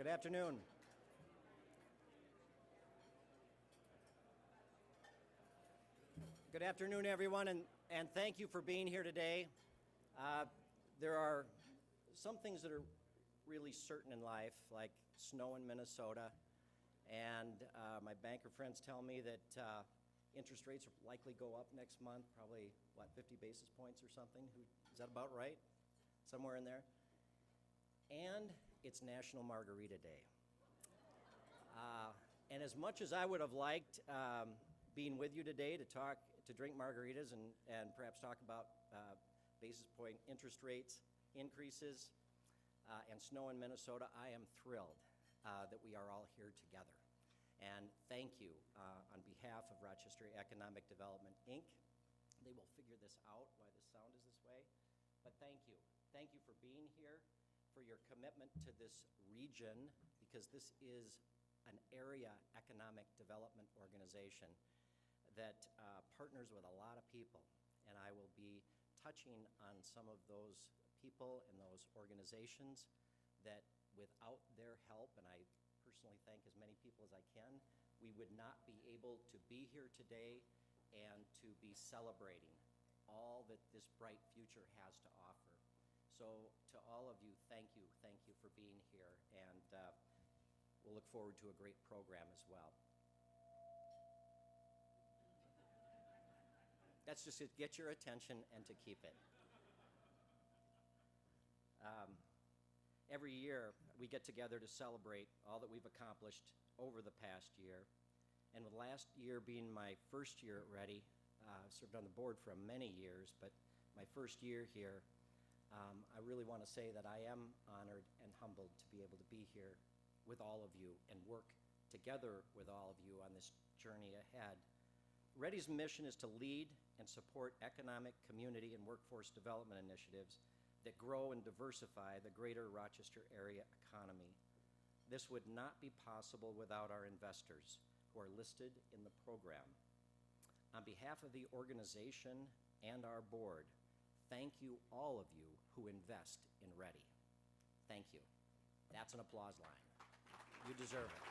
Good afternoon. Good afternoon, everyone, and thank you for being here today. There are some things that are really certain in life, like snow in Minnesota, and my banker friends tell me that interest rates will likely go up next month, probably, 50 basis points or something? Is that about right? Somewhere in there? And it's National Margarita Day. And as much as I would have liked being with you today to drink margaritas and perhaps talk about basis point interest rates increases and snow in Minnesota, I am thrilled that we are all here together. And thank you on behalf of Rochester Area Economic Development, Inc. They will figure this out, why the sound is this way. But thank you. Thank you for being here, for your commitment to this region, because this is an area economic development organization that partners with a lot of people. And I will be touching on some of those people and those organizations that without their help, and I personally thank as many people as I can, we would not be able to be here today and to be celebrating all that this bright future has to offer. So to all of you you for being here, and we'll look forward to a great program as well. That's just to get your attention and to keep it. Every year we get together to celebrate all that we've accomplished over the past year, and with last year being my first year at RAEDI, served on the board for many years, but my first year here, I really want to say that I am honored and humbled to be able to be here with all of you and work together with all of you on this journey ahead. RAEDI's mission is to lead and support economic, community, and workforce development initiatives that grow and diversify the greater Rochester area economy. This would not be possible without our investors who are listed in the program. On behalf of the organization and our board, thank you, all of you who invest in RAEDI. Thank you. That's an applause line. You deserve it.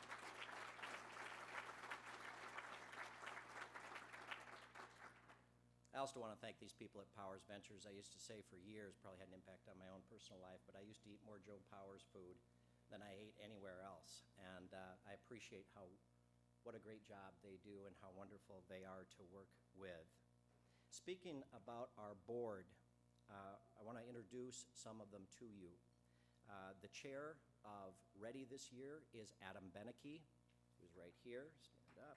I also want to thank these people at Powers Ventures. I used to say for years, probably had an impact on my own personal life, but I used to eat more Joe Powers food than I ate anywhere else. And I appreciate what a great job they do and how wonderful they are to work with. Speaking about our board, I want to introduce some of them to you. The chair of RAEDI this year is Adam Beneke, who's right here. Stand up.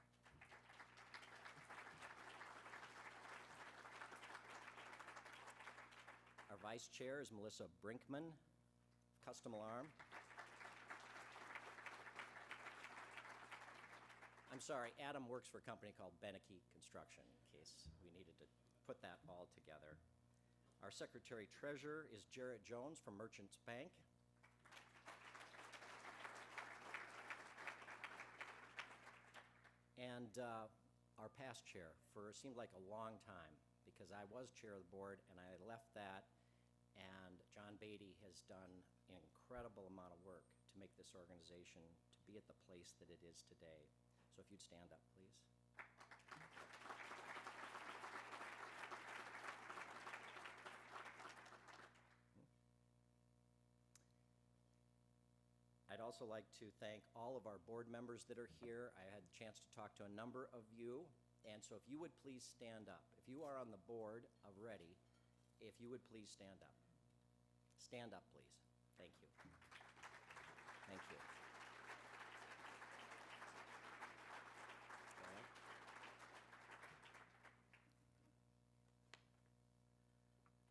Our vice chair is Melissa Brinkman, Custom Alarm. I'm sorry, Adam works for a company called Beneke Construction, in case we needed to put that all together. Our secretary treasurer is Jarrett Jones from Merchants Bank. And our past chair for it seemed like a long time, because I was chair of the board and I left that, and John Beatty has done an incredible amount of work to make this organization to be at the place that it is today. So if you'd stand up, please. I'd also like to thank all of our board members that are here. I had a chance to talk to a number of you, and so if you would please stand up. If you are on the board of RAEDI, if you would please stand up. Stand up, please. Thank you. Thank you. Okay.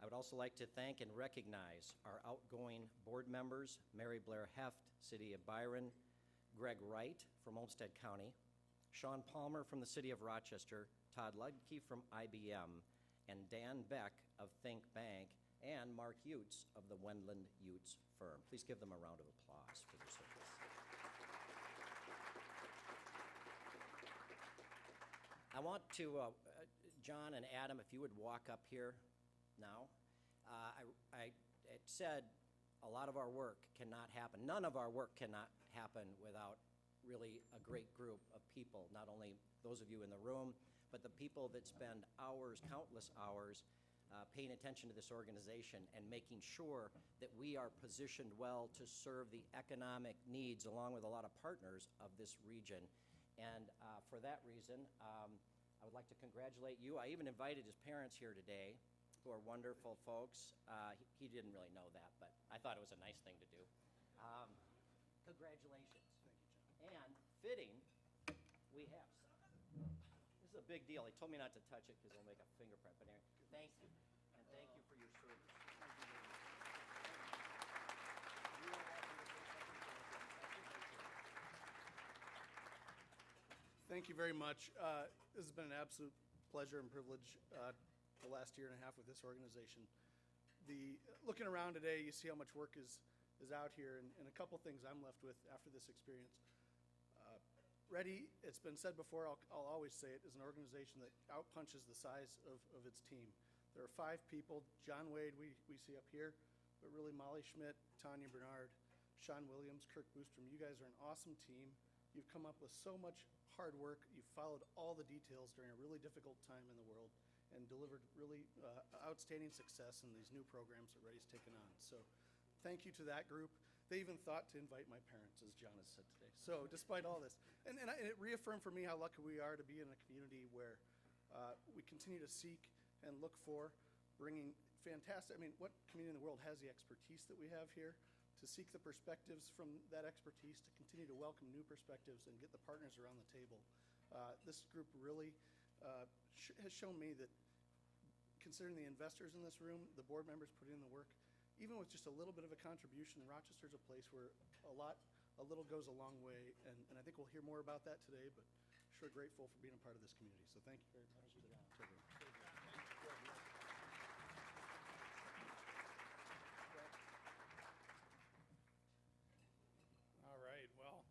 I would also like to thank and recognize our outgoing board members, Mary Blair Heft, City of Byron, Greg Wright from Olmsted County, Sean Palmer from the City of Rochester, Todd Ludke from IBM, and Dan Beck of Think Bank, and Mark Utes of the Wendland Utes firm. Please give them a round of applause for their service. I want to, John and Adam, if you would walk up here now. I said a lot of our work cannot happen. None of our work cannot happen without really a great group of people, not only those of you in the room, but the people that spend hours, countless hours, paying attention to this organization and making sure that we are positioned well to serve the economic needs, along with a lot of partners of this region. And for that reason, I would like to congratulate you. I even invited his parents here today, who are wonderful folks. He didn't really know that, but I thought it was a nice thing to do. Congratulations. Thank you, John. And fitting, we have some. This is a big deal. He told me not to touch it because it'll make a fingerprint. But anyway, thank you, and thank you for your service. Thank you very much. You are welcome to say something. Thank you very much. This has been an absolute pleasure and privilege the last year and a half with this organization. Looking around today, you see how much work is out here, and a couple things I'm left with after this experience. RAEDI, it's been said before, I'll always say it, is an organization that outpunches the size of its team. There are 5 people. John Wade, we see up here, but really Molly Schmidt, Tanya Bernard, Sean Williams, Kirk Boostrom. You guys are an awesome team. You've come up with so much hard work. You've followed all the details during a really difficult time in the world and delivered really outstanding success in these new programs that RAEDI's taken on. So thank you to that group. They even thought to invite my parents, as John has said today. So despite all this, and it reaffirmed for me how lucky we are to be in a community where we continue to seek and look for bringing fantastic, what community in the world has the expertise that we have here? To seek the perspectives from that expertise, to continue to welcome new perspectives and get the partners around the table. This group really has shown me that, considering the investors in this room, the board members put in the work, even with just a little bit of a contribution, Rochester's a place where a little goes a long way, and I think we'll hear more about that today, but sure grateful for being a part of this community. So thank you very much to everyone. All right, well,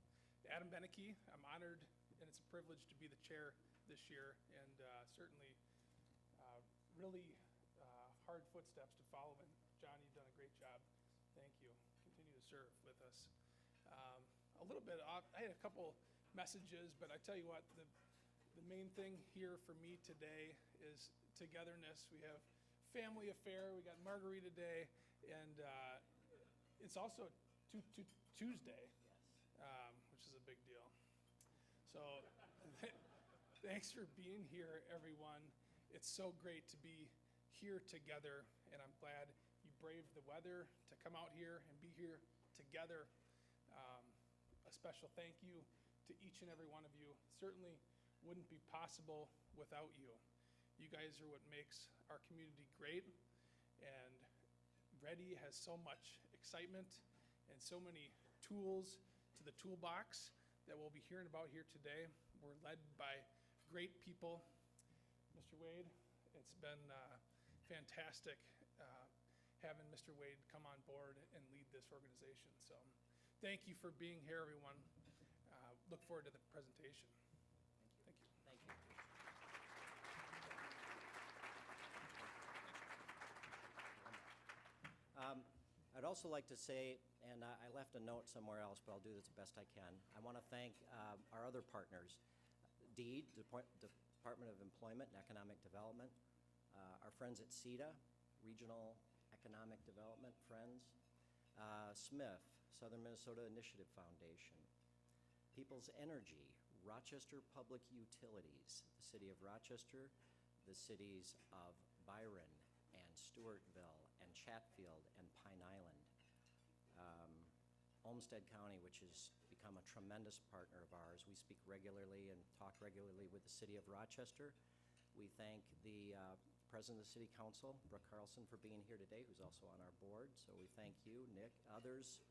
Adam Beneke, I'm honored, and it's a privilege to be the chair this year, and certainly really hard footsteps to follow. And John, you've done a great job. Thank you. Continue to serve with us. A little bit off, I had a couple messages, but I tell you what, the main thing here for me today is togetherness. We have family affair. We got Margarita Day, and it's also Tuesday, which is a big deal. So thanks for being here, everyone. It's so great to be here together, and I'm glad you braved the weather to come out here and be here together. A special thank you to each and every one of you. Certainly wouldn't be possible without you. You guys are what makes our community great, and RAEDI has so much excitement and so many tools to the toolbox that we'll be hearing about here today. We're led by great people. Mr. Wade, it's been fantastic having Mr. Wade come on board and lead this organization. So thank you for being here, everyone. Look forward to the presentation. Thank you. Thank you. I'd also like to say, and I left a note somewhere else, but I'll do this the best I can. I want to thank our other partners, DEED, Department of Employment and Economic Development, our friends at CETA, Regional Economic Development Friends, SMIF, Southern Minnesota Initiative Foundation, People's Energy, Rochester Public Utilities, the City of Rochester, the cities of Byron and Stewartville and Chatfield and Pine Island, Olmsted County, which has become a tremendous partner of ours. We speak regularly and talk regularly with the City of Rochester. We thank the President of the City Council, Brooke Carlson, for being here today, who's also on our board. So we thank you, Nick, others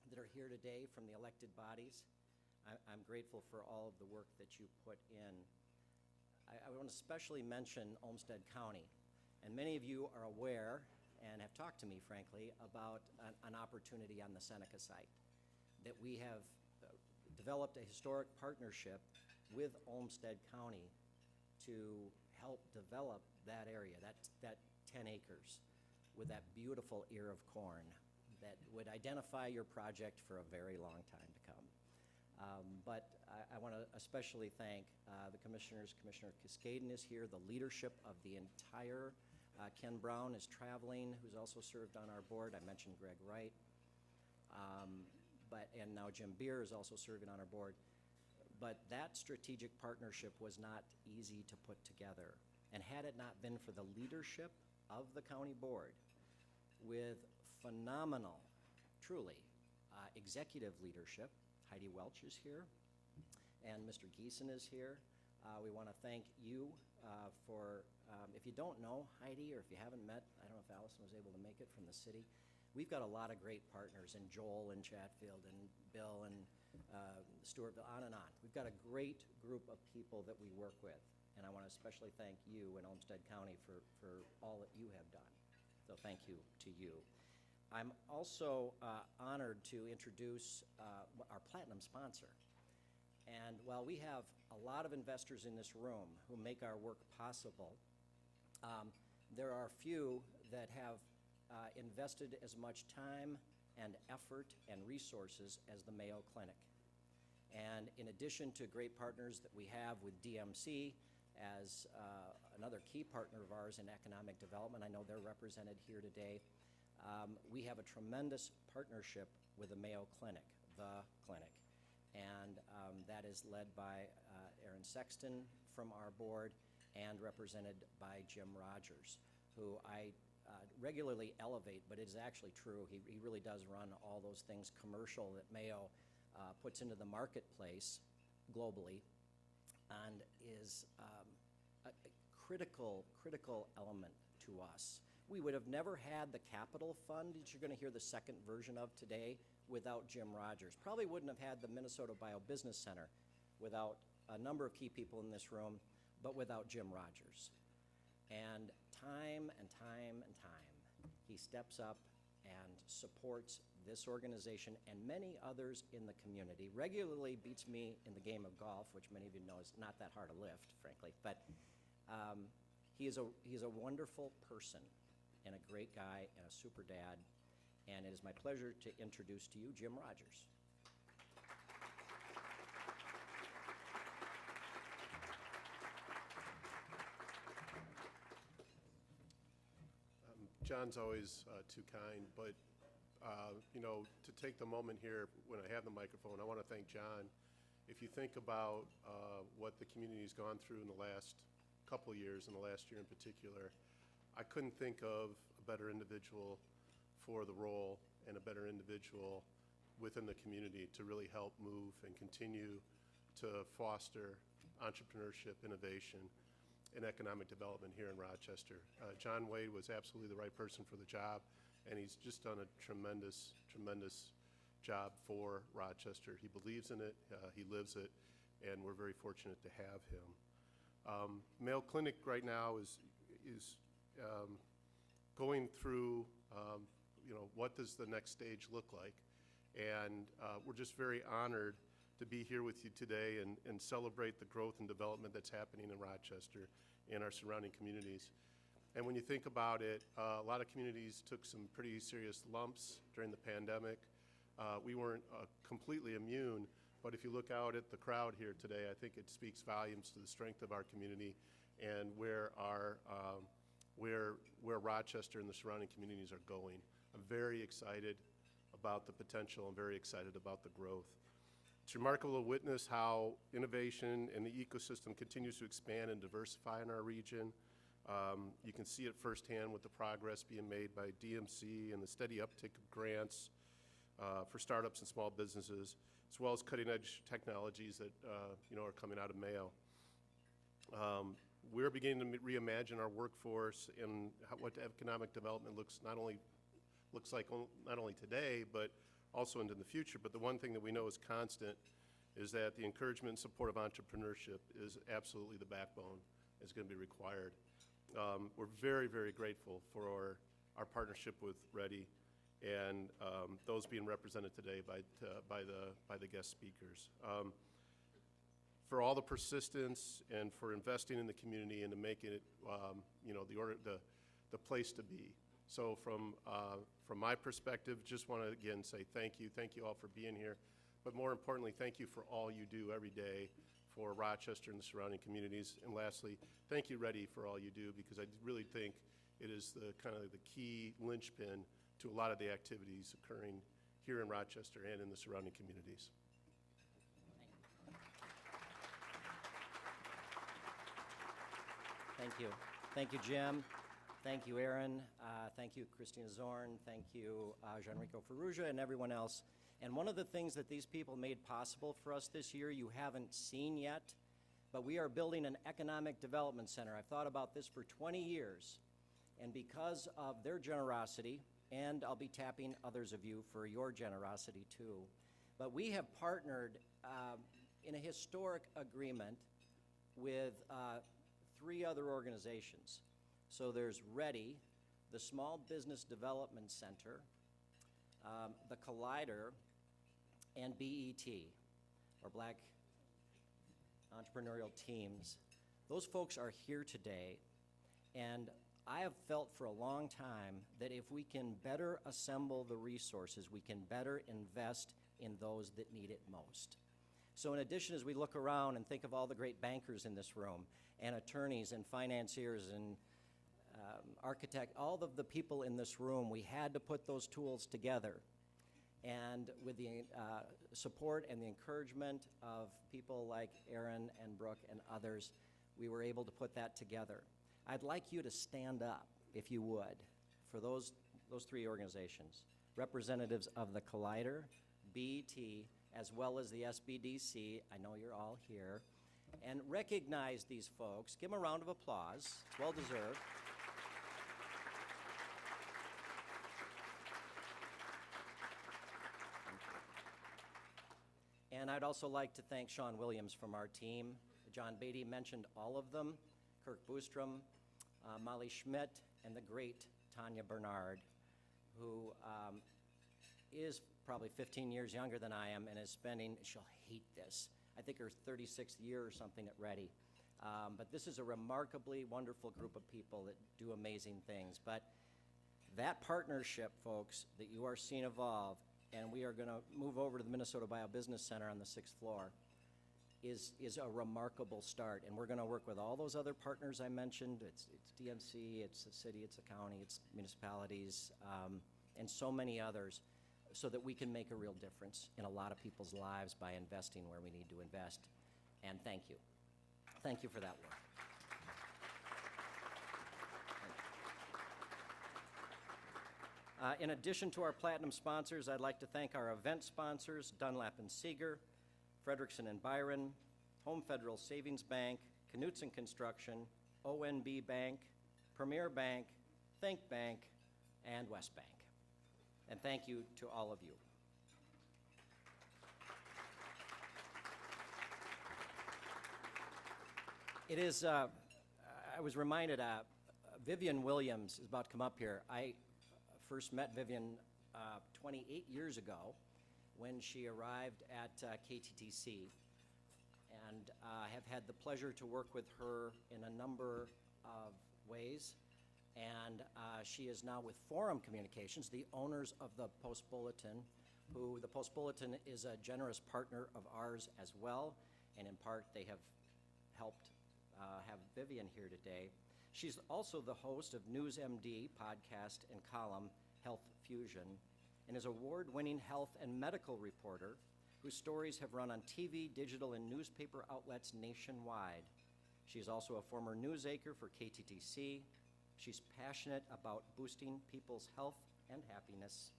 that are here today from the elected bodies. I'm grateful for all of the work that you put in. I want to especially mention Olmsted County. And many of you are aware and have talked to me, frankly, about an opportunity on the Seneca site, that we have developed a historic partnership with Olmsted County to help develop that area, that 10 acres with that beautiful ear of corn, that would identify your project for a very long time to come. But I want to especially thank the commissioners. Commissioner Cascaden is here. The leadership of the entire, Ken Brown is traveling, who's also served on our board. I mentioned Greg Wright. And now Jim Beer is also serving on our board. But that strategic partnership was not easy to put together. And had it not been for the leadership of the county board with phenomenal, truly, executive leadership, Heidi Welch is here, and Mr. Geeson is here. We want to thank you for, if you don't know Heidi, or if you haven't met, I don't know if Allison was able to make it from the city, we've got a lot of great partners, and Joel and Chatfield and Bill and Stewartville, on and on. We've got a great group of people that we work with, and I want to especially thank you in Olmsted County for all that you have done. So thank you to you. I'm also honored to introduce our platinum sponsor. And while we have a lot of investors in this room who make our work possible, there are few that have invested as much time and effort and resources as the Mayo Clinic. And in addition to great partners that we have with DMC as another key partner of ours in economic development, I know they're represented here today, we have a tremendous partnership with the Mayo Clinic, the clinic. And that is led by Aaron Sexton from our board and represented by Jim Rogers, who I regularly elevate, but it is actually true. He really does run all those things commercial that Mayo puts into the marketplace globally, and is a critical element to us. We would have never had the capital fund that you're going to hear the second version of today without Jim Rogers. Probably wouldn't have had the Minnesota Bio-Business Center without a number of key people in this room, but without Jim Rogers. And time and time and time, he steps up and supports this organization and many others in the community. Regularly beats me in the game of golf, which many of you know is not that hard to lift, frankly. But he is a wonderful person and a great guy and a super dad. And it is my pleasure to introduce to you Jim Rogers. John's always too kind, but you know, to take the moment here when I have the microphone, I want to thank John. If you think about what the community's gone through in the last couple of years, in the last year in particular, I couldn't think of a better individual for the role and a better individual within the community to really help move and continue to foster entrepreneurship, innovation, and economic development here in Rochester. John Wade was absolutely the right person for the job, and he's just done a tremendous job for Rochester. He believes in it, he lives it, and we're very fortunate to have him. Mayo Clinic right now is going through, you know, what does the next stage look like? And we're just very honored to be here with you today and celebrate the growth and development that's happening in Rochester and our surrounding communities. And when you think about it, a lot of communities took some pretty serious lumps during the pandemic. We weren't completely immune, but if you look out at the crowd here today, I think it speaks volumes to the strength of our community and where Rochester and the surrounding communities are going. I'm very excited about the potential. I'm very excited about the growth. It's remarkable to witness how innovation and the ecosystem continues to expand and diversify in our region. You can see it firsthand with the progress being made by DMC and the steady uptick of grants for startups and small businesses, as well as cutting-edge technologies that you know, are coming out of Mayo. We're beginning to reimagine our workforce and what economic development looks like not only today, but also into the future. But the one thing that we know is constant is that the encouragement and support of entrepreneurship is absolutely the backbone is going to be required. We're very, very grateful for our partnership with RAEDI and those being represented today by the guest speakers. For all the persistence and for investing in the community and to make it, you know, the place to be. So from my perspective, just want to again say thank you all for being here, but more importantly, thank you for all you do every day for Rochester and the surrounding communities. And lastly, thank you, RAEDI, for all you do, because I really think it is the kind of the key linchpin to a lot of the activities occurring here in Rochester and in the surrounding communities. Thank you. Thank you, Jim. Thank you, Aaron. Thank you, Christina Zorn. Thank you, Jean-Rico Ferrugia, and everyone else. And one of the things that these people made possible for us this year you haven't seen yet, but we are building an economic development center. I've thought about this for 20 years, and because of their generosity, and I'll be tapping others of you for your generosity too, but we have partnered in a historic agreement with 3 other organizations. So there's RAEDI, the Small Business Development Center, the Collider, and BET, or Black Entrepreneurial Teams. Those folks are here today, and I have felt for a long time that if we can better assemble the resources, we can better invest in those that need it most. So in addition, as we look around and think of all the great bankers in this room, and attorneys and financiers and architects, all of the people in this room, we had to put those tools together. And with the support and the encouragement of people like Aaron and Brooke and others, we were able to put that together. I'd like you to stand up, if you would, for those 3 organizations, representatives of the Collider, BET, as well as the SBDC. I know you're all here. And recognize these folks. Give them a round of applause. It's well deserved. And I'd also like to thank Sean Williams from our team. John Beatty mentioned all of them. Kirk Boostrom, Molly Schmidt, and the great Tanya Bernard, who is probably 15 years younger than I am and is spending, she'll hate this, I think her 36th year or something at RAEDI. But this is a remarkably wonderful group of people that do amazing things. But that partnership, folks, that you are seeing evolve, and we are going to move over to the Minnesota Bio-Business Center on the 6th floor, is a remarkable start. And we're going to work with all those other partners I mentioned. It's DNC, it's the city, it's the county, it's municipalities, and so many others, so that we can make a real difference in a lot of people's lives by investing where we need to invest. And thank you. Thank you for that work. In addition to our platinum sponsors, I'd like to thank our event sponsors, Dunlap and Seeger, Frederickson and Byron, Home Federal Savings Bank, Knutson Construction, ONB Bank, Premier Bank, Think Bank, and West Bank. And thank you to all of you. It is, I was reminded, Vivian Williams is about to come up here. I first met Vivian 28 years ago when she arrived at KTTC, and have had the pleasure to work with her in a number of ways. And she is now with Forum Communications, the owners of the Post-Bulletin, who the Post-Bulletin is a generous partner of ours as well, and in part they have helped have Vivian here today. She's also the host of NewsMD podcast and column Health Fusion, and is an award-winning health and medical reporter whose stories have run on TV, digital, and newspaper outlets nationwide. She is also a former news anchor for KTTC. She's passionate about boosting people's health and happiness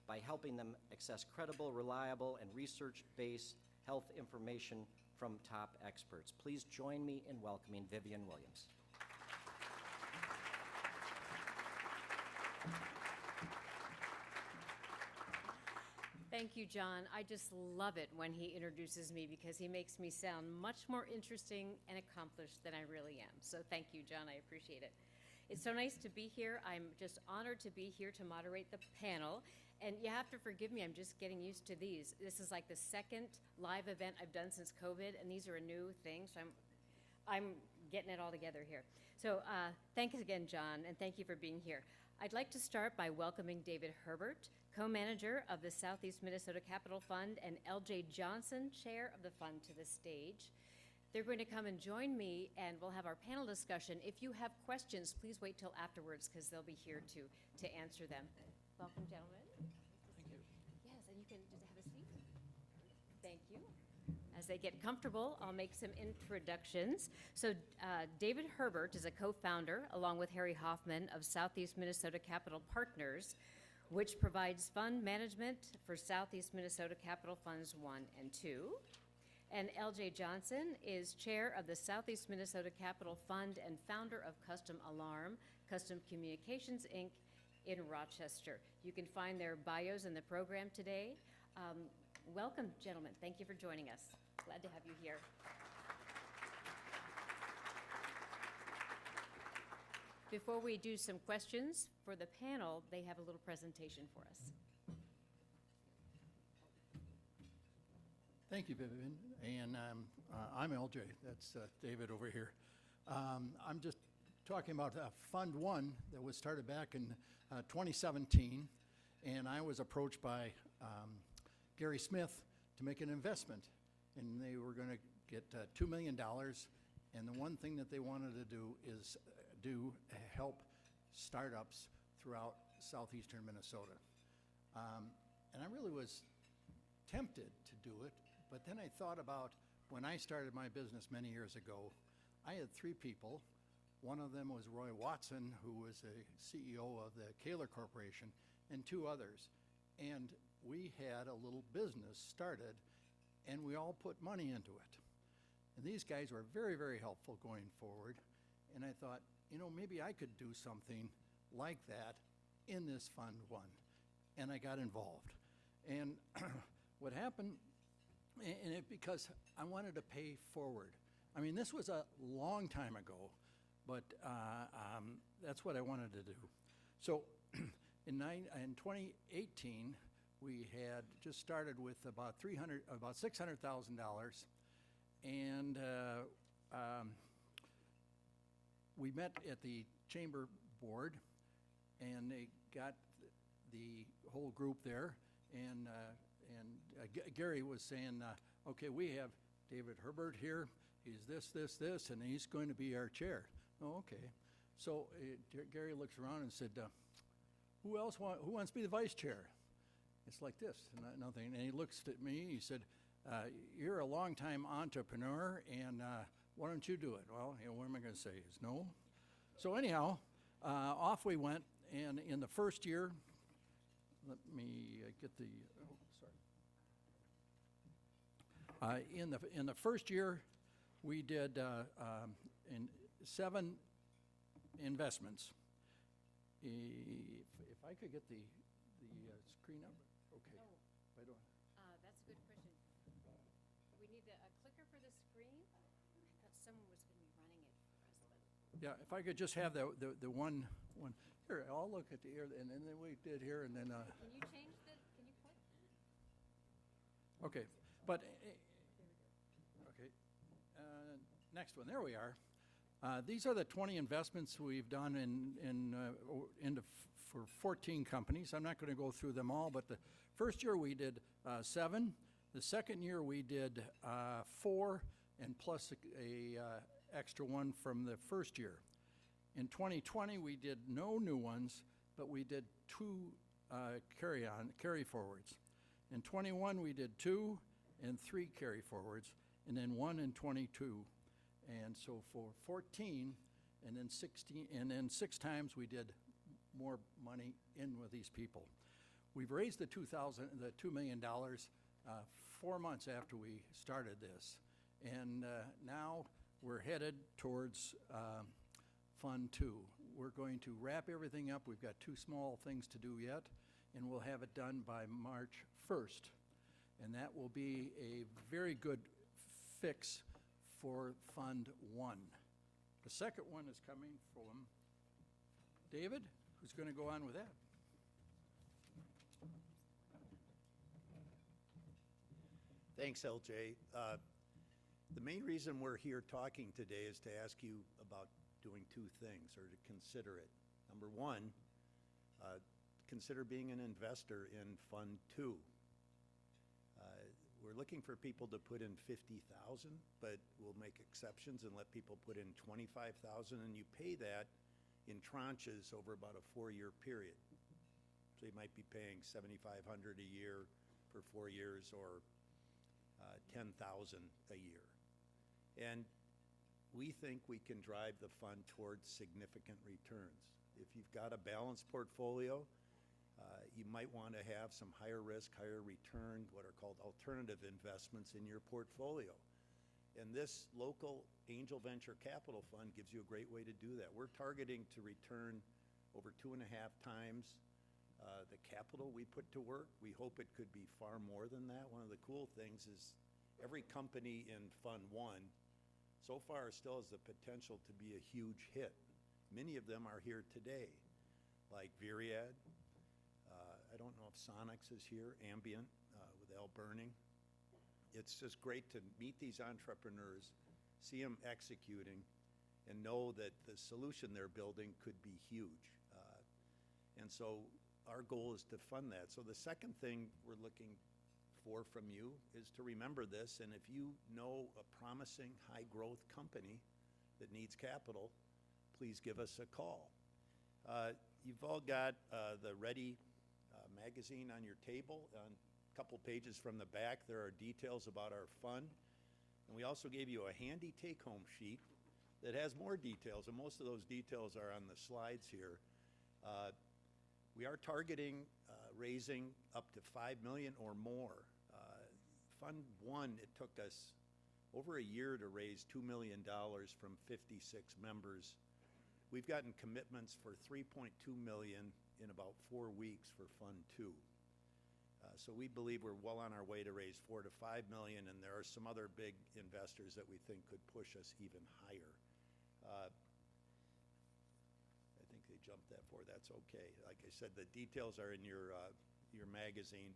by helping them access credible, reliable, and research-based health information from top experts. Please join me in welcoming Vivian Williams. Thank you, John. I just love it when he introduces me because he makes me sound much more interesting and accomplished than I really am. So thank you, John. I appreciate it. It's so nice to be here. I'm just honored to be here to moderate the panel. And you have to forgive me, I'm just getting used to these. This is like the second live event I've done since COVID, and these are a new thing, so I'm getting it all together here. So thanks again, John, and thank you for being here. I'd like to start by welcoming David Herbert, co-manager of the Southeast Minnesota Capital Fund, and L.J. Johnson, chair of the fund, to the stage. They're going to come and join me, and we'll have our panel discussion. If you have questions, please wait till afterwards, because they'll be here to answer them. Welcome, gentlemen. Thank you. Yes, and you can just have a seat. Thank you. As they get comfortable, I'll make some introductions. So David Herbert is a co-founder, along with Harry Hoffman, of Southeast Minnesota Capital Partners, which provides fund management for Southeast Minnesota Capital Funds 1 and 2. And L.J. Johnson is chair of the Southeast Minnesota Capital Fund and founder of Custom Alarm, Custom Communications, Inc. in Rochester. You can find their bios in the program today. Welcome, gentlemen. Thank you for joining us. Glad to have you here. Before we do some questions for the panel, they have a little presentation for us. Thank you, Vivian. And I'm LJ. That's David over here. I'm just talking about Fund 1 that was started back in 2017. And I was approached by Gary Smith to make an investment. And they were going to get $2 million. And the one thing that they wanted to do is help startups throughout southeastern Minnesota. And I really was tempted to do it, but then I thought about when I started my business many years ago, I had 3 people. One of them was Roy Watson, who was a CEO of the Kaler Corporation, and 2 others. And we had a little business started, and we all put money into it. And these guys were very, very helpful going forward. And I thought, you know, maybe I could do something like that in this Fund 1. And I got involved. And what happened, because I wanted to pay forward. I mean, this was a long time ago, but that's what I wanted to do. So in 2018, we had just started with about $600,000, and we met at the chamber board, and they got the whole group there, and Gary was saying, okay, we have David Herbert here. He's this, and he's going to be our chair. Oh, okay. So Gary looks around and said, who wants to be the vice chair? It's like this, nothing. And he looks at me, he said, you're a longtime entrepreneur, and why don't you do it? Well, you know, what am I going to say? Is no. So anyhow, off we went, and in the first year, let me get the, sorry. In the first year, we did in 7 investments. If I could get the screen up, okay. Oh. I don't. That's a good question. We need a clicker for the screen? I thought someone was going to be running it for us. But Yeah, if I could just have the one. Here, I'll look at the ear, and then we did here, and then. Can you change can you point? Okay, but, okay, next one, there we are. These are the 20 investments we've done for 14 companies. I'm not going to go through them all, but the first year we did 7. The second year we did 4, and plus a extra one from the first year. In 2020, we did no new ones, but we did 2 carry forwards. In 21, we did 2 and 3 carry forwards, and then 1 in 22. And so for 14, and then 16, and then 6 times we did more money in with these people. We've raised the $2 million 4 months after we started this, and now we're headed towards Fund 2. We're going to wrap everything up. We've got 2 small things to do yet, and we'll have it done by March 1st. And that will be a very good fix for Fund 1. The second one is coming from David, who's going to go on with that. Thanks, LJ. The main reason we're here talking today is to ask you about doing 2 things, or to consider it. Number 1, consider being an investor in Fund 2. We're looking for people to put in $50,000, but we'll make exceptions and let people put in $25,000, and you pay that in tranches over about a 4-year period. So you might be paying $7,500 a year for 4 years, or $10,000 a year. And we think we can drive the fund towards significant returns. If you've got a balanced portfolio, you might want to have some higher risk, higher return, what are called alternative investments in your portfolio. And this local angel venture capital fund gives you a great way to do that. We're targeting to return over 2.5 times the capital we put to work. We hope it could be far more than that. One of the cool things is every company in Fund 1 so far still has the potential to be a huge hit. Many of them are here today, like Viriad. I don't know if Sonics is here, Ambient with Al Burning. It's just great to meet these entrepreneurs, see them executing, and know that the solution they're building could be huge. And so our goal is to fund that. So the second thing we're looking for from you is to remember this, and if you know a promising high-growth company that needs capital, please give us a call. You've all got the RAEDI magazine on your table. On a couple pages from the back, there are details about our fund. And we also gave you a handy take-home sheet that has more details, and most of those details are on the slides here. We are targeting raising up to $5 million or more. Fund 1, it took us over a year to raise $2 million from 56 members. We've gotten commitments for $3.2 million in about 4 weeks for Fund 2. So we believe we're well on our way to raise $4 to $5 million, and there are some other big investors that we think could push us even higher. I think they jumped that forward. That's okay. Like I said, the details are in your magazine.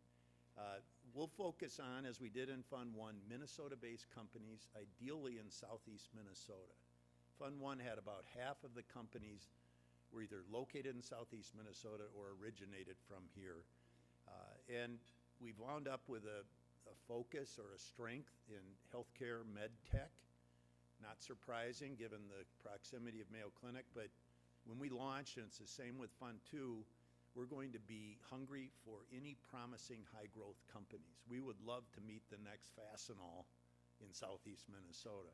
We'll focus on, as we did in Fund 1, Minnesota-based companies, ideally in southeast Minnesota. Fund 1 had about half of the companies were either located in southeast Minnesota or originated from here. And we've wound up with a focus or a strength in healthcare med tech. Not surprising given the proximity of Mayo Clinic, but when we launched, and it's the same with Fund 2, we're going to be hungry for any promising high-growth companies. We would love to meet the next Fastenal in southeast Minnesota.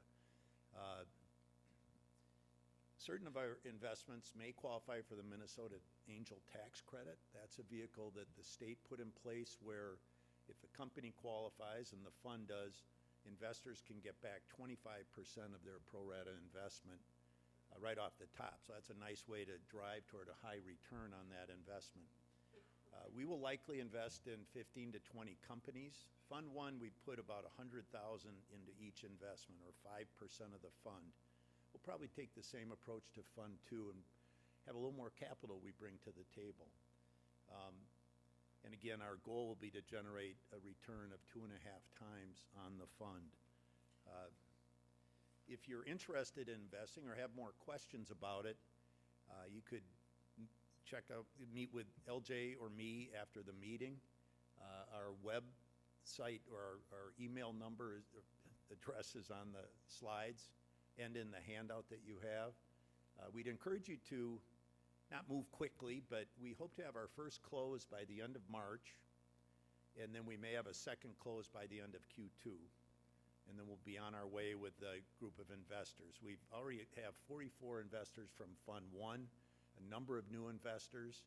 Certain of our investments may qualify for the Minnesota Angel Tax Credit. That's a vehicle that the state put in place where if a company qualifies and the fund does, investors can get back 25% of their pro rata investment right off the top. So that's a nice way to drive toward a high return on that investment. We will likely invest in 15 to 20 companies. Fund 1, we put about $100,000 into each investment, or 5% of the fund. We'll probably take the same approach to Fund 2 and have a little more capital we bring to the table. And again, our goal will be to generate a return of 2.5 times on the fund. If you're interested in investing or have more questions about it, you could meet with LJ or me after the meeting. Our website or our email number address is on the slides and in the handout that you have. We'd encourage you to not move quickly, but we hope to have our first close by the end of March, and then we may have a second close by the end of Q2. And then we'll be on our way with a group of investors. We already have 44 investors from Fund 1, a number of new investors.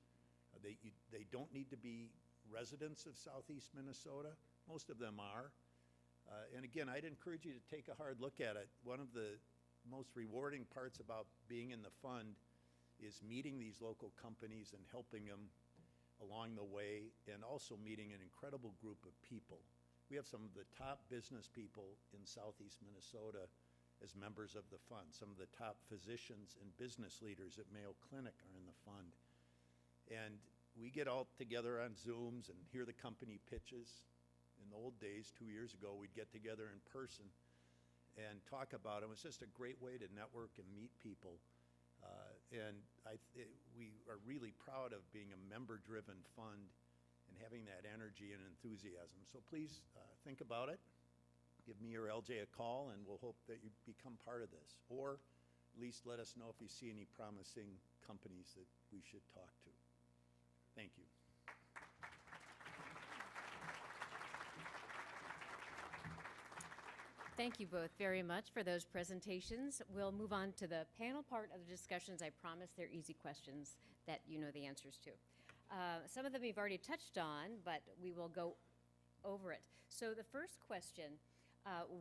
They don't need to be residents of southeast Minnesota. Most of them are. And again, I'd encourage you to take a hard look at it. One of the most rewarding parts about being in the fund is meeting these local companies and helping them along the way, and also meeting an incredible group of people. We have some of the top business people in southeast Minnesota as members of the fund. Some of the top physicians and business leaders at Mayo Clinic are in the fund. And we get all together on Zooms and hear the company pitches. In the old days, 2 years ago, we'd get together in person and talk about it. It was just a great way to network and meet people. And we are really proud of being a member-driven fund and having that energy and enthusiasm. So please think about it. Give me or LJ a call, and we'll hope that you become part of this. Or at least let us know if you see any promising companies that we should talk to. Thank you. Thank you both very much for those presentations. We'll move on to the panel part of the discussions. I promise they're easy questions that you know the answers to. Some of them you've already touched on, but we will go over it. So the first question,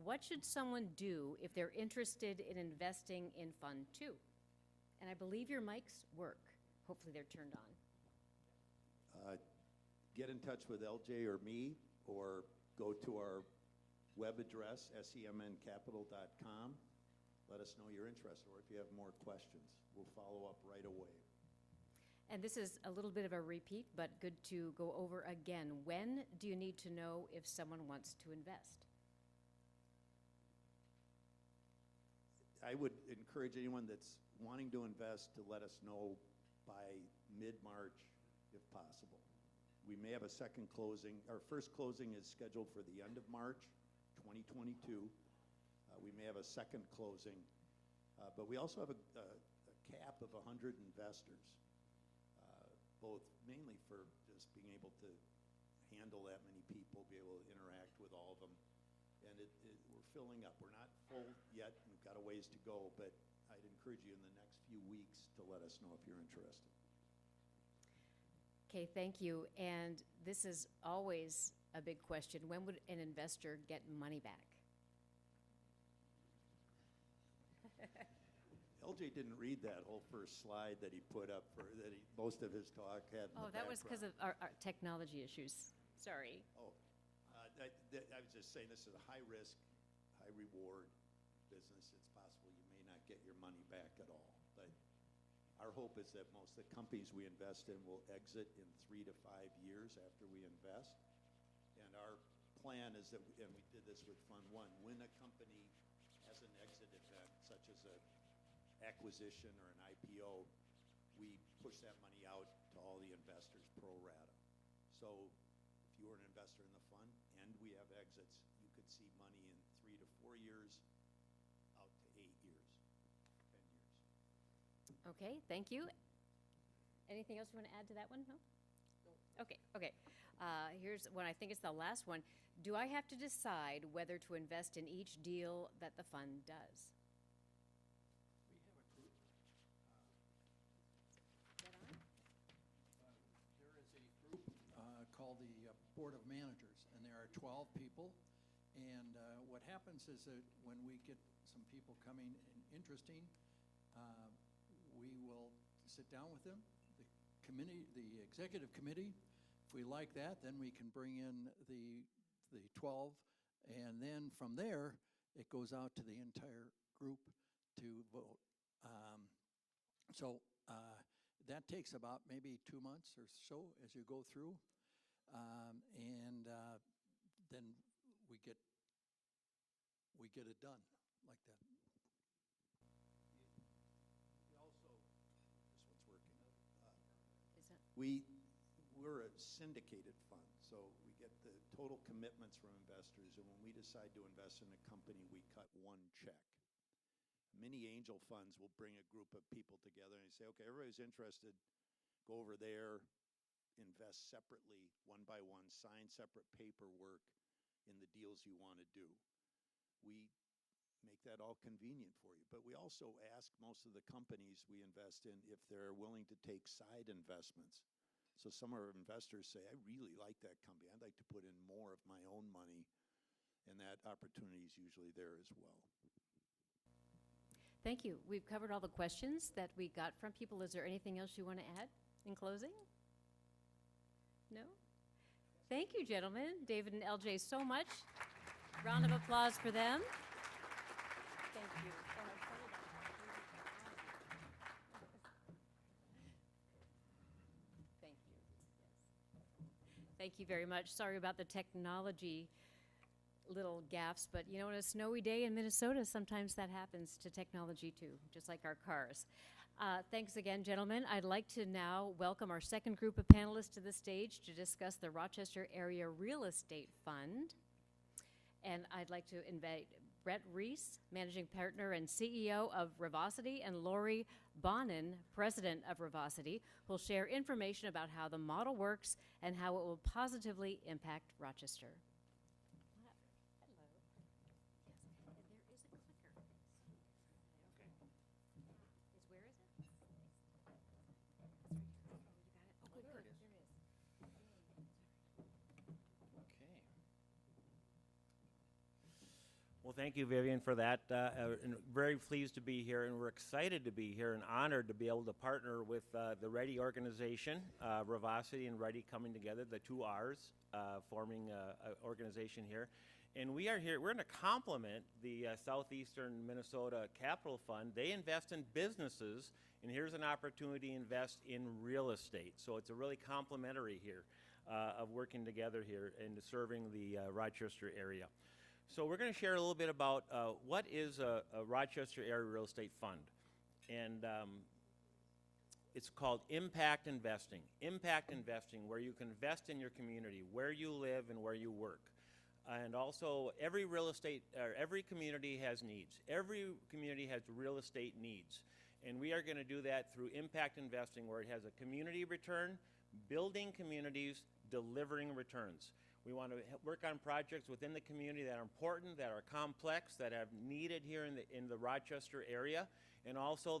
what should someone do if they're interested in investing in Fund 2? And I believe your mics work. Hopefully they're turned on. Get in touch with LJ or me, or go to our web address, semncapital.com. Let us know you're interested, or if you have more questions, we'll follow up right away. And this is a little bit of a repeat, but good to go over again. When do you need to know if someone wants to invest? I would encourage anyone that's wanting to invest to let us know by mid-March, if possible. We may have a second closing. Our first closing is scheduled for the end of March 2022. We may have a second closing, but we also have a cap of 100 investors, both mainly for just being able to handle that many people, be able to interact with all of them. And we're filling up. We're not full yet. We've got a ways to go, but I'd encourage you in the next few weeks to let us know if you're interested. Okay, thank you. And this is always a big question. When would an investor get money back? LJ didn't read that whole first slide that he put up most of his talk had in Oh, the that was because background. of our technology issues. Sorry. Oh, I was just saying this is a high-risk, high-reward business. It's possible you may not get your money back at all. But our hope is that most of the companies we invest in will exit in 3 to 5 years after we invest. And our plan is that, and we did this with Fund 1, when a company has an exit event, such as an acquisition or an IPO, we push that money out to all the investors pro rata. So if you were an investor in the fund and we have exits, you could see money in 3 to 4 years, out to 8 years, 10 years. Okay, thank you. Anything else you want to add to that one? No? Okay, okay. Here's one, I think it's the last one. Do I have to decide whether to invest in each deal that the fund does? We have a group. There is a group called the Board of Managers, and there are 12 people. And what happens is that when we get some people coming and interesting, we will sit down with them. The executive committee, if we like that, then we can bring in the 12, and then from there, it goes out to the entire group to vote. So that takes about maybe 2 months or so as you go through, and then we get it done like that. We also, this one's working. Is that? We're a syndicated fund, so we get the total commitments from investors, and when we decide to invest in a company, we cut one check. Many angel funds will bring a group of people together and say, okay, everybody's interested, go over there, invest separately, one by one, sign separate paperwork in the deals you want to do. We make that all convenient for you, but we also ask most of the companies we invest in if they're willing to take side investments. So some of our investors say, I really like that company. I'd like to put in more of my own money, and that opportunity is usually there as well. Thank you. We've covered all the questions that we got from people. Is there anything else you want to add in closing? No? Thank you, gentlemen, David and LJ, so much. Round of applause for them. Thank you. Thank you. Yes. Thank you very much. Sorry about the technology little gaffes, but you know, on a snowy day in Minnesota, sometimes that happens to technology too, just like our cars. Thanks again, gentlemen. I'd like to now welcome our second group of panelists to the stage to discuss the Rochester Area Real Estate Fund. And I'd like to invite Brett Reese, Managing Partner and CEO of Revocity, and Lori Bonin, President of Revocity, who will share information about how the model works and how it will positively impact Rochester. Well, thank you, Vivian, for that. And very pleased to be here, and we're excited to be here and honored to be able to partner with the RAEDI organization, Revocity and RAEDI coming together, the two R's, forming an organization here. And we are here, we're going to complement the Southeastern Minnesota Capital Fund. They invest in businesses, and here's an opportunity to invest in real estate. So it's a really complementary here of working together here and serving the Rochester area. So we're going to share a little bit about what is a Rochester Area Real Estate Fund. And it's called impact investing. Impact investing, where you can invest in your community, where you live and where you work. And also, every community has needs. Every community has real estate needs. And we are going to do that through impact investing, where it has a community return, building communities, delivering returns. We want to work on projects within the community that are important, that are complex, that have needed here in the Rochester area, and also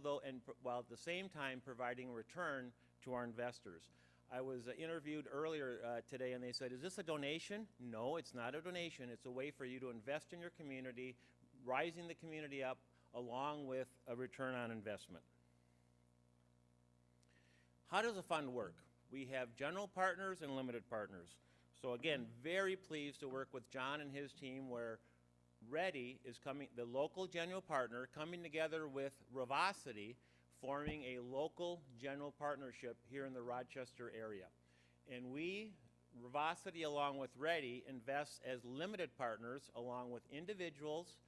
while at the same time providing return to our investors. I was interviewed earlier today, and they said, "Is this a donation?" No, it's not a donation. It's a way for you to invest in your community, rising the community up, along with a return on investment. How does a fund work? We have general partners and limited partners. So again, very pleased to work with John and his team, where RAEDI is the local general partner, coming together with Revocity, forming a local general partnership here in the Rochester area. And we, Revocity, along with RAEDI, invest as limited partners along with individuals,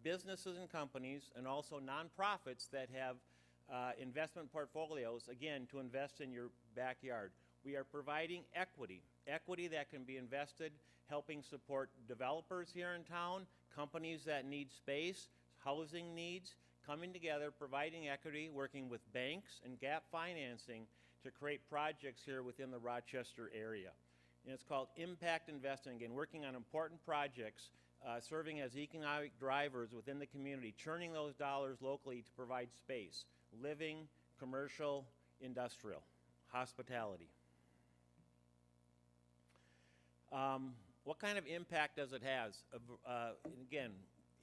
businesses and companies, and also nonprofits that have investment portfolios, again, to invest in your backyard. We are providing equity that can be invested, helping support developers here in town, companies that need space, housing needs, coming together, providing equity, working with banks and gap financing to create projects here within the Rochester area. And it's called impact investing, again, working on important projects, serving as economic drivers within the community, churning those dollars locally to provide space, living, commercial, industrial, hospitality. What kind of impact does it have? Again,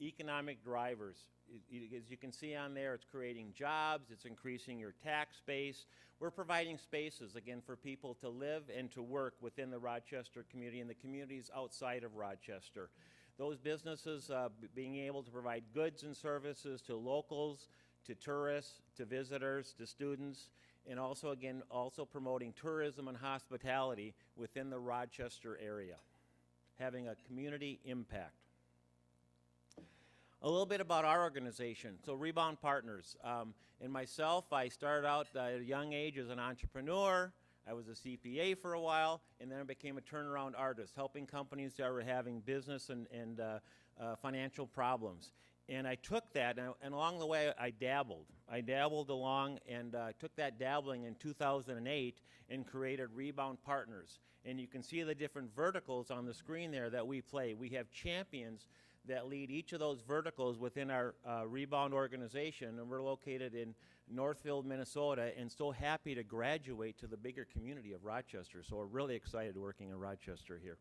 economic drivers. As you can see on there, it's creating jobs, it's increasing your tax base. We're providing spaces, again, for people to live and to work within the Rochester community and the communities outside of Rochester. Those businesses being able to provide goods and services to locals, to tourists, to visitors, to students, and also, again, also promoting tourism and hospitality within the Rochester area, having a community impact. A little bit about our organization. So Rebound Partners. And myself, I started out at a young age as an entrepreneur. I was a CPA for a while, and then I became a turnaround artist, helping companies that were having business and financial problems. And I took that, and along the way, I dabbled. I dabbled along and took that dabbling in 2008 and created Rebound Partners. And you can see the different verticals on the screen there that we play. We have champions that lead each of those verticals within our Rebound organization, and we're located in Northfield, Minnesota, and so happy to graduate to the bigger community of Rochester. So we're really excited working in Rochester here.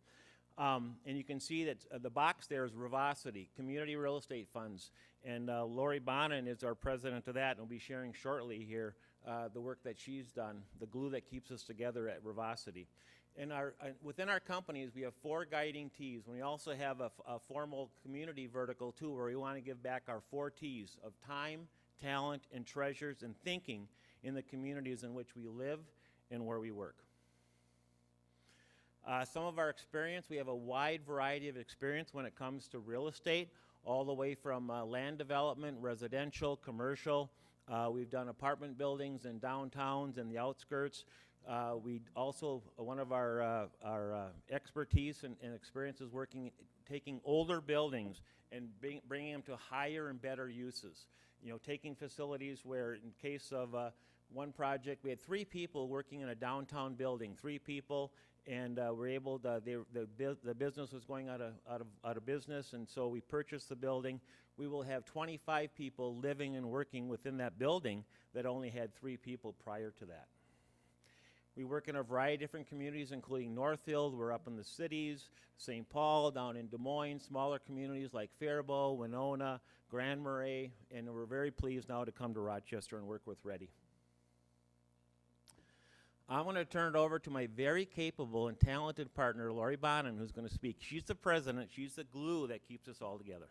And you can see that the box there is Revocity, Community Real Estate Funds. And Lori Bonin is our president of that, and will be sharing shortly here the work that she's done, the glue that keeps us together at Revocity. And within our companies, we have 4 guiding T's. We also have a formal community vertical, too, where we want to give back our 4 T's of time, talent, and treasures, and thinking in the communities in which we live and where we work. Some of our experience, we have a wide variety of experience when it comes to real estate, all the way from land development, residential, commercial. We've done apartment buildings in downtowns and the outskirts. We also, one of our expertise and experience is taking older buildings and bringing them to higher and better uses. You know, taking facilities where, in case of one project, we had 3 people working in a downtown building, 3 people, and we're able to, the business was going out of business, and so we purchased the building. We will have 25 people living and working within that building that only had 3 people prior to that. We work in a variety of different communities, including Northfield. We're up in the cities, St. Paul, down in Des Moines, smaller communities like Faribault, Winona, Grand Marais, and we're very pleased now to come to Rochester and work with RAEDI. I'm going to turn it over to my very capable and talented partner, Lori Bonin, who's going to speak. She's the president. She's the glue that keeps us all together.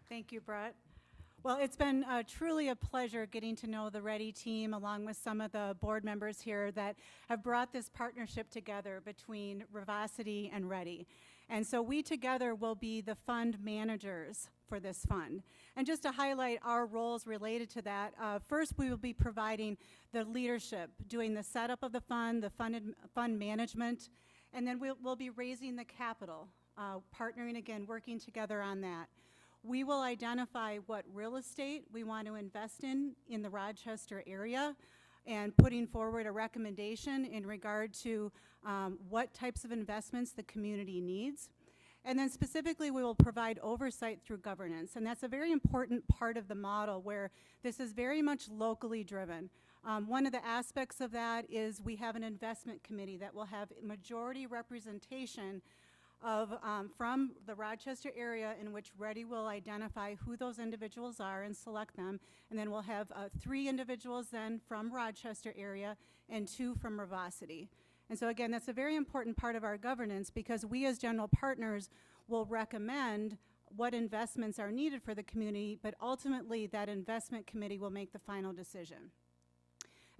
Thank you, Brett. Well, it's been truly a pleasure getting to know the RAEDI team along with some of the board members here that have brought this partnership together between Revocity and RAEDI. And so we together will be the fund managers for this fund. And just to highlight our roles related to that, first we will be providing the leadership, doing the setup of the fund management, and then we'll be raising the capital, partnering again, working together on that. We will identify what real estate we want to invest in the Rochester area and putting forward a recommendation in regard to what types of investments the community needs. And then specifically, we will provide oversight through governance. And that's a very important part of the model where this is very much locally driven. One of the aspects of that is we have an investment committee that will have majority representation of, from the Rochester area in which RAEDI will identify who those individuals are and select them. And then we'll have 3 individuals then from Rochester area and 2 from Revocity. And so again, that's a very important part of our governance because we as general partners will recommend what investments are needed for the community, but ultimately that investment committee will make the final decision.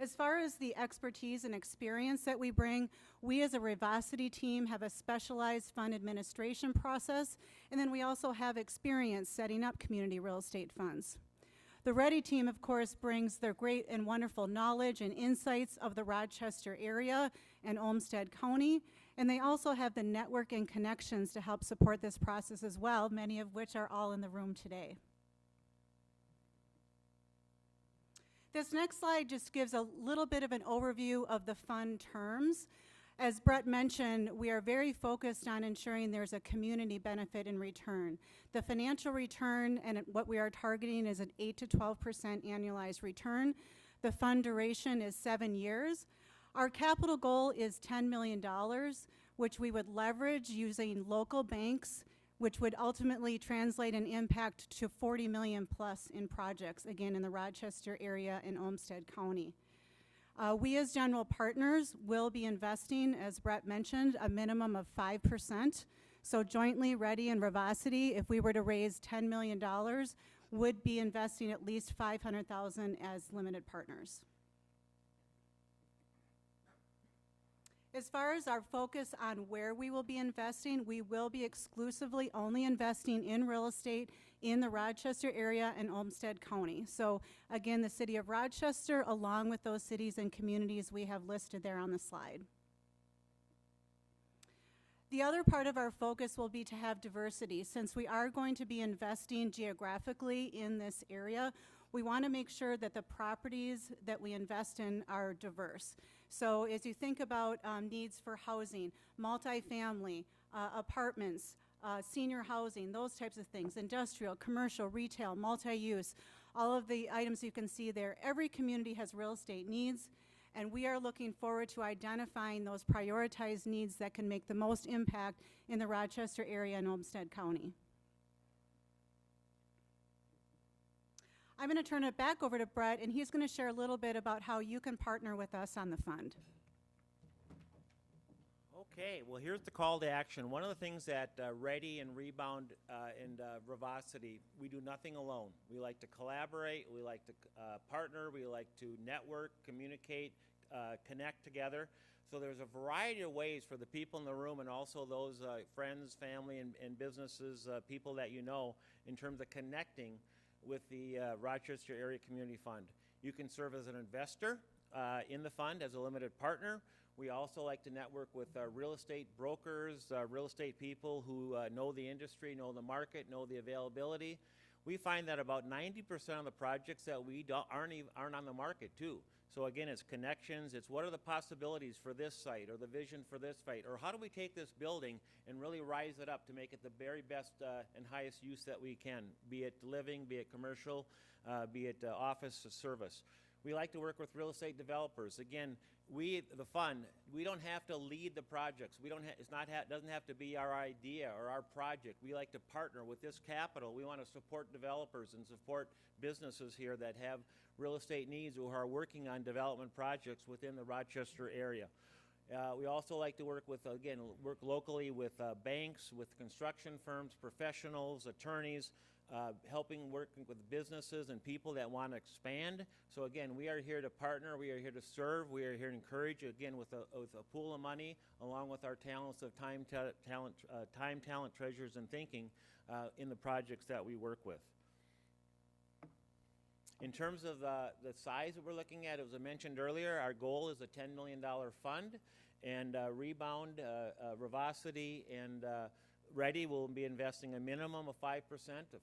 As far as the expertise and experience that we bring, we as a Revocity team have a specialized fund administration process, and then we also have experience setting up community real estate funds. The RAEDI team, of course, brings their great and wonderful knowledge and insights of the Rochester area and Olmsted County, and they also have the network and connections to help support this process as well, many of which are all in the room today. This next slide just gives a little bit of an overview of the fund terms. As Brett mentioned, we are very focused on ensuring there's a community benefit in return. The financial return and what we are targeting is an 8 to 12% annualized return. The fund duration is 7 years. Our capital goal is $10 million, which we would leverage using local banks, which would ultimately translate an impact to 40 million plus in projects, again, in the Rochester area and Olmsted County. We as general partners will be investing, as Brett mentioned, a minimum of 5%. So jointly, RAEDI and Revocity, if we were to raise $10 million, would be investing at least $500,000 as limited partners. As far as our focus on where we will be investing, we will be exclusively only investing in real estate in the Rochester area and Olmsted County. So again, the city of Rochester, along with those cities and communities we have listed there on the slide. The other part of our focus will be to have diversity. Since we are going to be investing geographically in this area, we want to make sure that the properties that we invest in are diverse. So as you think about needs for housing, multifamily, apartments, senior housing, those types of things, industrial, commercial, retail, multi-use, all of the items you can see there, every community has real estate needs, and we are looking forward to identifying those prioritized needs that can make the most impact in the Rochester area and Olmsted County. I'm going to turn it back over to Brett, and he's going to share a little bit about how you can partner with us on the fund. Okay, well, here's the call to action. One of the things that RAEDI and Rebound and Revocity, we do nothing alone. We like to collaborate, we like to partner, we like to network, communicate, connect together. So there's a variety of ways for the people in the room and also those friends, family, and businesses, people that you know, in terms of connecting with the Rochester Area Community Fund. You can serve as an investor in the fund, as a limited partner. We also like to network with real estate brokers, real estate people who know the industry, know the market, know the availability. We find that about 90% of the projects that we aren't on the market too. So again, it's connections, it's what are the possibilities for this site or the vision for this site, or how do we take this building and really rise it up to make it the very best and highest use that we can, be it living, be it commercial, be it office or service. We like to work with real estate developers. Again, the fund, we don't have to lead the projects. Doesn't have to be our idea or our project. We like to partner with this capital. We want to support developers and support businesses here that have real estate needs or who are working on development projects within the Rochester area. We also like to work locally with banks, with construction firms, professionals, attorneys, working with businesses and people that want to expand. So again, we are here to partner, we are here to serve, we are here to encourage, again, with a pool of money, along with our talents of time, talent, treasures, and thinking in the projects that we work with. In terms of the size that we're looking at, as I mentioned earlier, our goal is a $10 million fund, and Rebound, Revocity, and RAEDI will be investing a minimum of 5%,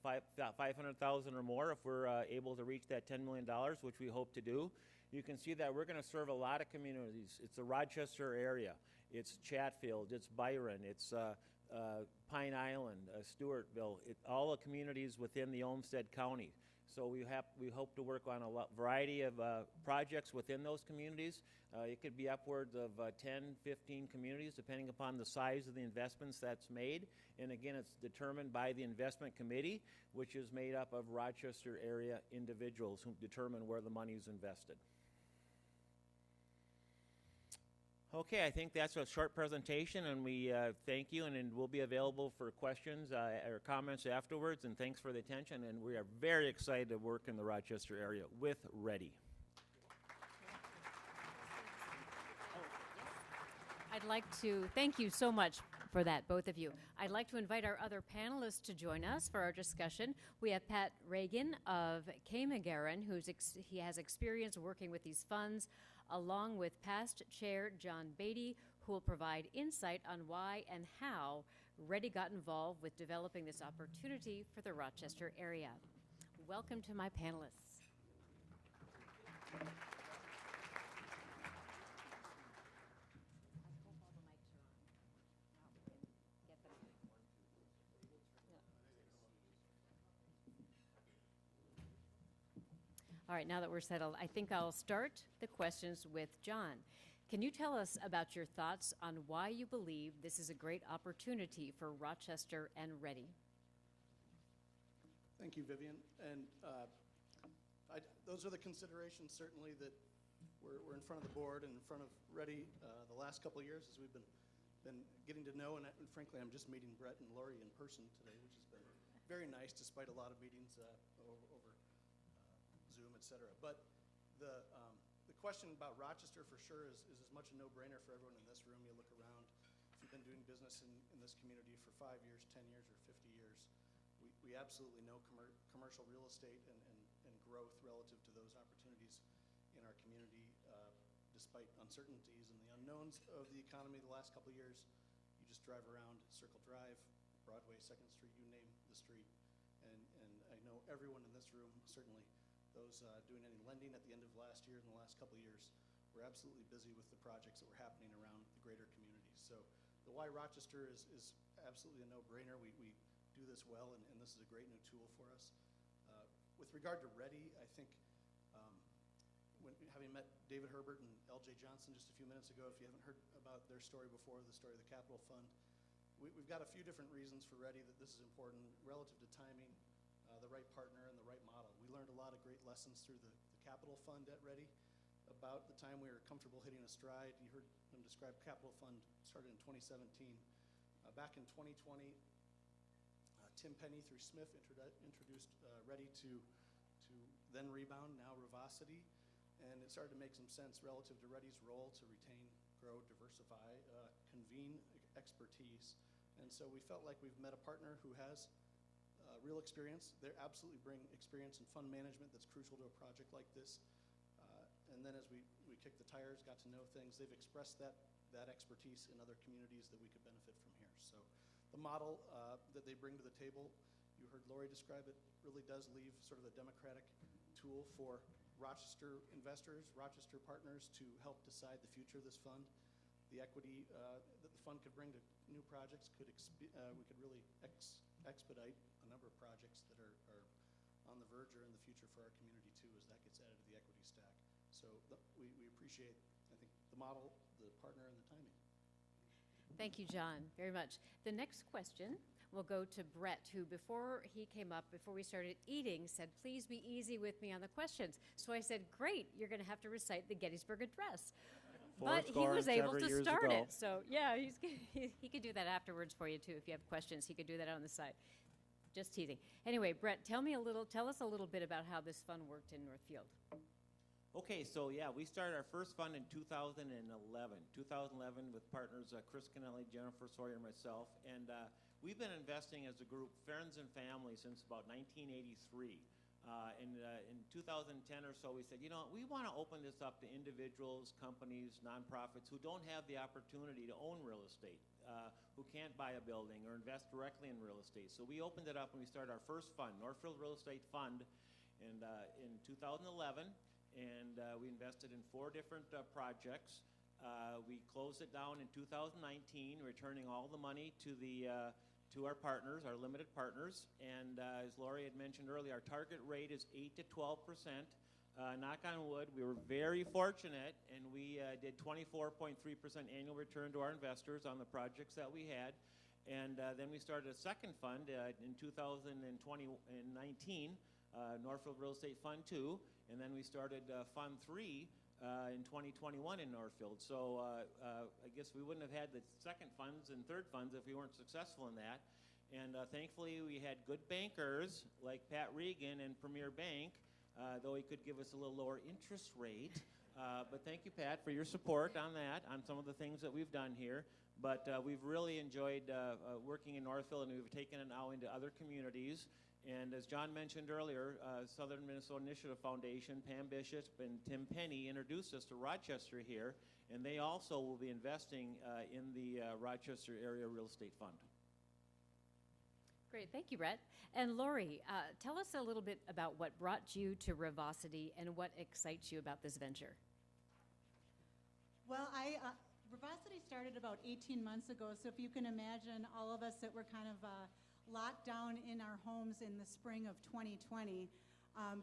$500,000 or more if we're able to reach that $10 million, which we hope to do. You can see that we're going to serve a lot of communities. It's the Rochester area. It's Chatfield. It's Byron. It's Pine Island, Stewartville. All the communities within the Olmsted County. So we hope to work on a variety of projects within those communities. It could be upwards of 10, 15 communities, depending upon the size of the investments that's made. And again, it's determined by the investment committee, which is made up of Rochester area individuals who determine where the money is invested. Okay, I think that's a short presentation, and we thank you, and we'll be available for questions or comments afterwards, and thanks for the attention, and we are very excited to work in the Rochester area with RAEDI. I'd like to thank you so much for that, both of you. I'd like to invite our other panelists to join us for our discussion. We have Pat Reagan of Kamagaran, he has experience working with these funds, along with past Chair John Beatty, who will provide insight on why and how RAEDI got involved with developing this opportunity for the Rochester area. Welcome to my panelists. All right, now that we're settled, I think I'll start the questions with John. Can you tell us about your thoughts on why you believe this is a great opportunity for Rochester and RAEDI? Thank you, Vivian. And those are the considerations, certainly, that we're in front of the board and in front of RAEDI the last couple of years as we've been getting to know. And frankly, I'm just meeting Brett and Lori in person today, which has been very nice, despite a lot of meetings over Zoom, et cetera. But the question about Rochester for sure is as much a no-brainer for everyone in this room. You look around, if you've been doing business in this community for 5 years, 10 years, or 50 years, we absolutely know commercial real estate and growth relative to those opportunities in our community, despite uncertainties and the unknowns of the economy the last couple of years. You just drive around Circle Drive, Broadway, 2nd Street, you name the street. And I know everyone in this room, certainly those doing any lending at the end of last year and the last couple of years, we're absolutely busy with the projects that were happening around the greater community. So the why Rochester is absolutely a no-brainer. We do this well, and this is a great new tool for us. With regard to RAEDI, I think having met David Herbert and LJ Johnson just a few minutes ago, if you haven't heard about their story before, the story of the Capital Fund, we've got a few different reasons for RAEDI that this is important relative to timing, the right partner, and the right model. We learned a lot of great lessons through the Capital Fund at RAEDI. about the time we were comfortable hitting a stride. You heard them describe Capital Fund started in 2017. Back in 2020, Tim Penny through Smith introduced RAEDI to then Rebound, now Revocity, and it started to make some sense relative to RAEDI's role to retain, grow, diversify, convene expertise. And so we felt like we've met a partner who has real experience. They absolutely bring experience in fund management that's crucial to a project like this. And then as we kicked the tires, got to know things, they've expressed that expertise in other communities that we could benefit from here. So the model that they bring to the table, you heard Lori describe it, really does leave sort of a democratic tool for Rochester investors, Rochester partners to help decide the future of this fund. The equity that the fund could bring to new projects we could really expedite a number of projects that are on the verge or in the future for our community too, as that gets added to the equity stack. So we appreciate, I think, the model, the partner, and the timing. Thank you, John, very much. The next question will go to Brett, who before he came up, before we started eating, said, please be easy with me on the questions. So I said, great, you're going to have to recite the Gettysburg Address. But he was able to start it. So yeah, he could do that afterwards for you too. If you have questions, he could do that on the side. Just teasing. Anyway, Brett, tell us a little bit about how this fund worked in Northfield. Okay, so yeah, we started our first fund in 2011 with partners Chris Kennelly, Jennifer Sawyer, and myself. And we've been investing as a group, friends and family, since about 1983. In 2010 or so, we said, you know, we want to open this up to individuals, companies, nonprofits who don't have the opportunity to own real estate, who can't buy a building or invest directly in real estate. So we opened it up and we started our first fund, Northfield Real Estate Fund, in 2011. And we invested in 4 different projects. We closed it down in 2019, returning all the money to our partners, our limited partners. And as Lori had mentioned earlier, our target rate is 8 to 12%. Knock on wood, we were very fortunate, and we did 24.3% annual return to our investors on the projects that we had. And then we started a second fund in 2019, Northfield Real Estate Fund 2, and then we started Fund 3 in 2021 in Northfield. So I guess we wouldn't have had the second funds and third funds if we weren't successful in that. And thankfully, we had good bankers like Pat Regan and Premier Bank, though he could give us a little lower interest rate. But thank you, Pat, for your support on that, on some of the things that we've done here. But we've really enjoyed working in Northfield, and we've taken it now into other communities. And as John mentioned earlier, Southern Minnesota Initiative Foundation, Pam Bishop and Tim Penny introduced us to Rochester here, and they also will be investing in the Rochester Area Real Estate Fund. Great, thank you, Brett. And Lori, tell us a little bit about what brought you to Revocity and what excites you about this venture. Well, Revocity started about 18 months ago, so if you can imagine all of us that were kind of locked down in our homes in the spring of 2020,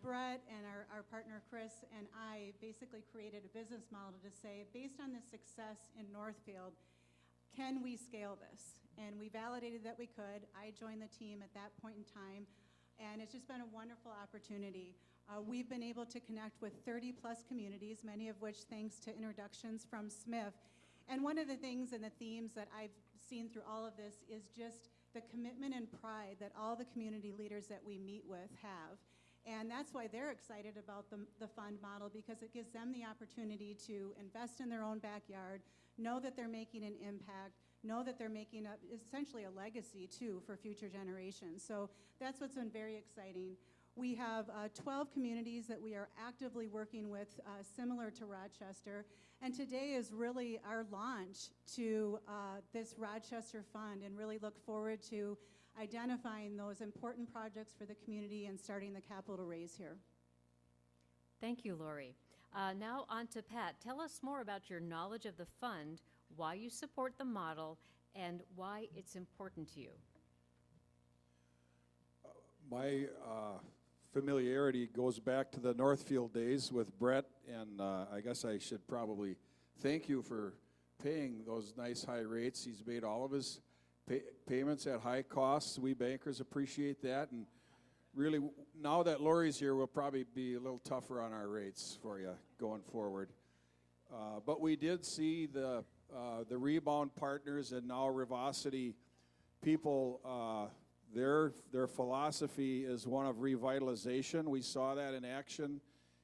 Brett and our partner Chris and I basically created a business model to say, based on the success in Northfield, can we scale this? And we validated that we could. I joined the team at that point in time, and it's just been a wonderful opportunity. We've been able to connect with 30-plus communities, many of which thanks to introductions from Smith. And one of the things and the themes that I've seen through all of this is just the commitment and pride that all the community leaders that we meet with have. And that's why they're excited about the fund model, because it gives them the opportunity to invest in their own backyard, know that they're making an impact, know that they're making essentially a legacy too for future generations. So that's what's been very exciting. We have 12 communities that we are actively working with, similar to Rochester, and today is really our launch to this Rochester Fund, and really look forward to identifying those important projects for the community and starting the capital raise here. Thank you, Lori. Now on to Pat. Tell us more about your knowledge of the fund, why you support the model, and why it's important to you. My familiarity goes back to the Northfield days with Brett, and I guess I should probably thank you for paying those nice high rates. He's made all of his payments at high costs. We bankers appreciate that, and really, now that Lori's here, we'll probably be a little tougher on our rates for you going forward. But we did see the Rebound Partners and now Revocity people, their philosophy is one of revitalization. We saw that in action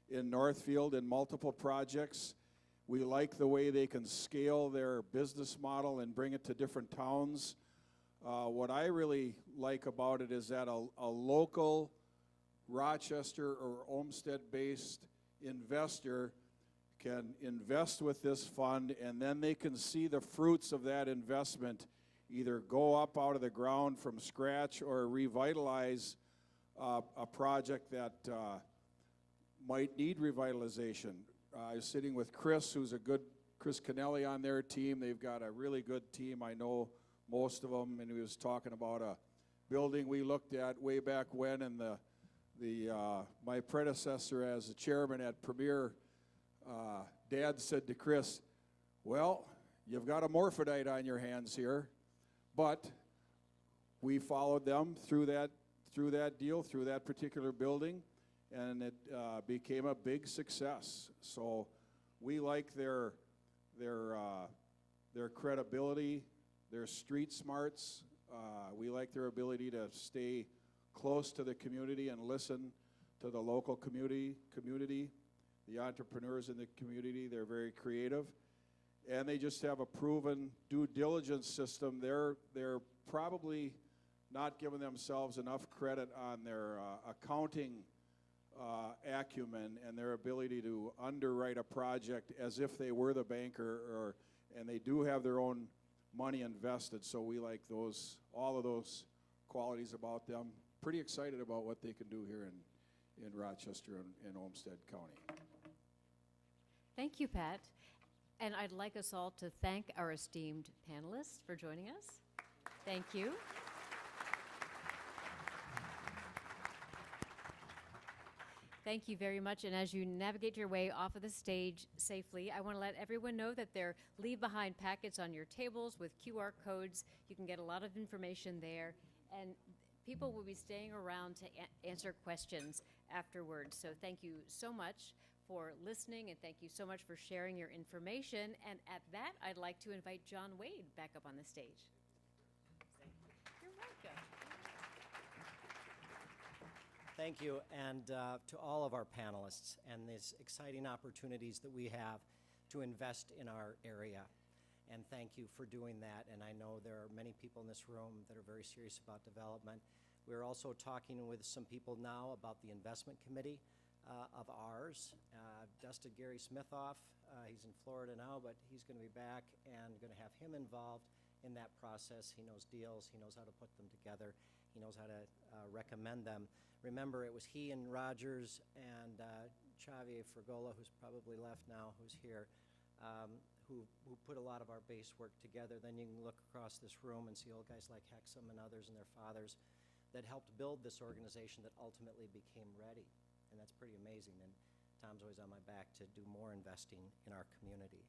in Northfield in multiple projects. We like the way they can scale their business model and bring it to different towns. What I really like about it is that a local Rochester or Olmsted-based investor can invest with this fund, and then they can see the fruits of that investment either go up out of the ground from scratch or revitalize a project that might need revitalization. I was sitting with Chris, who's Chris Kennelly on their team. They've got a really good team. I know most of them, and he was talking about a building we looked at way back when, and my predecessor as the chairman at Premier, Dad said to Chris, well, you've got a morphodite on your hands here, but we followed them through that deal, through that particular building, and it became a big success. So we like their credibility, their street smarts. We like their ability to stay close to the community and listen to the local community, the entrepreneurs in the community. They're very creative, and they just have a proven due diligence system. They're probably not giving themselves enough credit on their accounting acumen and their ability to underwrite a project as if they were the banker, and they do have their own money invested. So we like all of those qualities about them. Pretty excited about what they can do here in Rochester and Olmsted County. Thank you, Pat. And I'd like us all to thank our esteemed panelists for joining us. Thank you. Thank you very much. And as you navigate your way off of the stage safely, I want to let everyone know that there are leave-behind packets on your tables with QR codes. You can get a lot of information there. And people will be staying around to answer questions afterwards. So thank you so much for listening, and thank you so much for sharing your information. And at that, I'd like to invite John Wade back up on the stage. You're welcome. Thank you, and to all of our panelists and these exciting opportunities that we have to invest in our area. And thank you for doing that. And I know there are many people in this room that are very serious about development. We're also talking with some people now about the investment committee of ours. Dusted Gary Smith off. He's in Florida now, but he's going to be back and going to have him involved in that process. He knows deals. He knows how to put them together. He knows how to recommend them. Remember, it was he and Rogers and Xavier Frigola, who's probably left now, who's here, who put a lot of our base work together. Then you can look across this room and see old guys like Hexam and others and their fathers that helped build this organization that ultimately became RAEDI. And that's pretty amazing. And Tom's always on my back to do more investing in our community.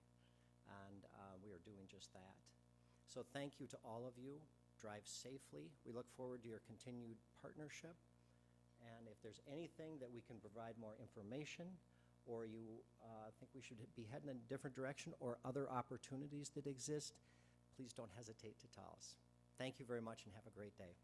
And we are doing just that. So thank you to all of you. Drive safely. We look forward to your continued partnership. And if there's anything that we can provide more information, or you think we should be heading in a different direction, or other opportunities that exist, please don't hesitate to tell us. Thank you very much and have a great day.